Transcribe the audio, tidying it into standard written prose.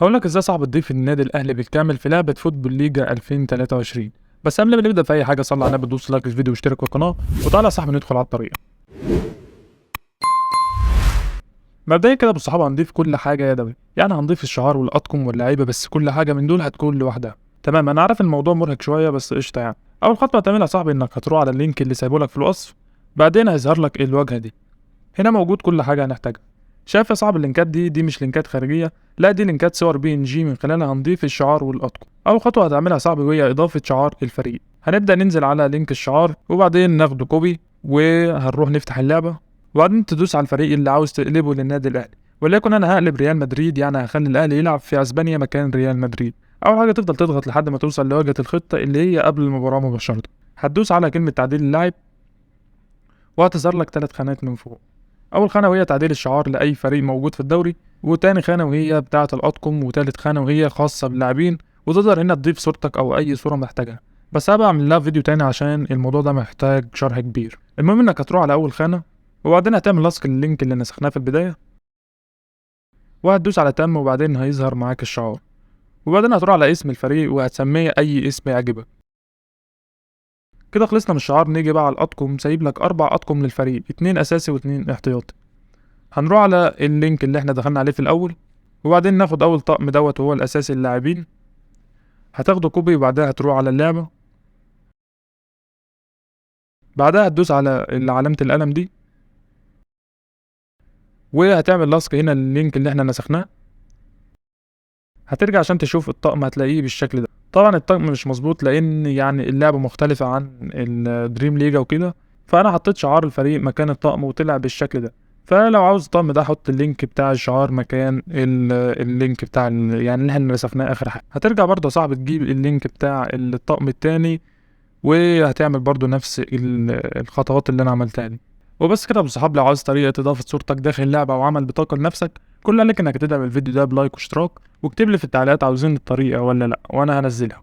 هقول لك ازاي صعب تضيف النادي الاهلي بالكامل في لعبه فوتبول ليجا 2023. بس قبل ما نبدا في اي حاجه صلي على النبي، دوس لايك للفيديو واشترك في القناه، وتعالى يا صاحبي ندخل على الطريقه. مبدئيا كده بالصحابه هنضيف كل حاجه يدوي، يعني هنضيف الشعار والاطقم واللعيبه، بس كل حاجه من دول هتكون لوحدها. تمام، انا عارف الموضوع مرهق شويه بس قشطه يعني. اول خطوه هتعملها يا صاحبي انك هتروح على اللينك اللي سايبه لك في الوصف، بعدين هيظهر لك الواجهه دي. هنا موجود كل حاجه هنحتاجها. شايف يا صاحبي اللينكات دي مش لينكات خارجيه، لا دي لينكات صور بي ان جي من خلالها هنضيف الشعار والاطقم. اول خطوه هتعملها يا صاحبي وهي اضافه شعار الفريق. هنبدا ننزل على لينك الشعار وبعدين ناخده كوبي، وهنروح نفتح اللعبه، وبعدين تدوس على الفريق اللي عاوز تقلبه للنادي الاهلي. وليكن انا هقلب ريال مدريد، يعني هخلي الاهلي يلعب في اسبانيا مكان ريال مدريد. اول حاجه تفضل تضغط لحد ما توصل لواجهه الخطه اللي هي قبل المباراه مباشره. هتدوس على كلمه تعديل اللاعب، وهتظهر لك 3 خانات من فوق. أول خانة وهي تعديل الشعار لأي فريق موجود في الدوري، وتاني خانة وهي بتاعة الأطقم، وتالت خانة وهي خاصة باللاعبين، وتقدر هنا تضيف صورتك أو أي صورة محتاجها. بس هبقى أعمل لها فيديو تاني عشان الموضوع ده محتاج شرح كبير. المهم إنك هتروح على أول خانة، وبعدين هتعمل لصق لللينك اللي نسخناه في البداية، وهتدوس على تم، وبعدين هيظهر معاك الشعار، وبعدين هتروح على اسم الفريق وهتسميه أي اسم يعجبك. كده خلصنا من الشعار. نيجي بقى على الأطقم، سايب لك 4 أطقم للفريق، 2 أساسي و2 احتياطي. هنروح على اللينك اللي احنا دخلنا عليه في الاول، وبعدين ناخد اول طقم دوت وهو الاساسي اللاعبين. هتاخده كوبي وبعدها هتروح على اللعبة، بعدها هتدوس على علامة القلم دي، وهتعمل لصق هنا لللينك اللي احنا نسخناه. هترجع عشان تشوف الطقم، هتلاقيه بالشكل ده. طبعا الطقم مش مظبوط لان يعني اللعبة مختلفة عن الدريم ليجا وكده، فانا حطيت شعار الفريق مكان الطقم وطلع بالشكل ده. فلو عاوز الطقم ده حط اللينك بتاع الشعار مكان اللينك بتاع يعني اللي احنا رسفناه اخر حاجه. هترجع برضه يا صاحبي تجيب اللينك بتاع الطقم التاني، وهتعمل برضه نفس الخطوات اللي انا عملتها دي. وبس كده يا ابو صحاب. لو عاوز طريقه اضافه صورتك داخل اللعبه وعمل بطاقه لنفسك، كل اللي عليك انك تدعم الفيديو ده بلايك واشتراك، واكتب لي في التعليقات عاوزين الطريقه ولا لا، وانا هنزلها.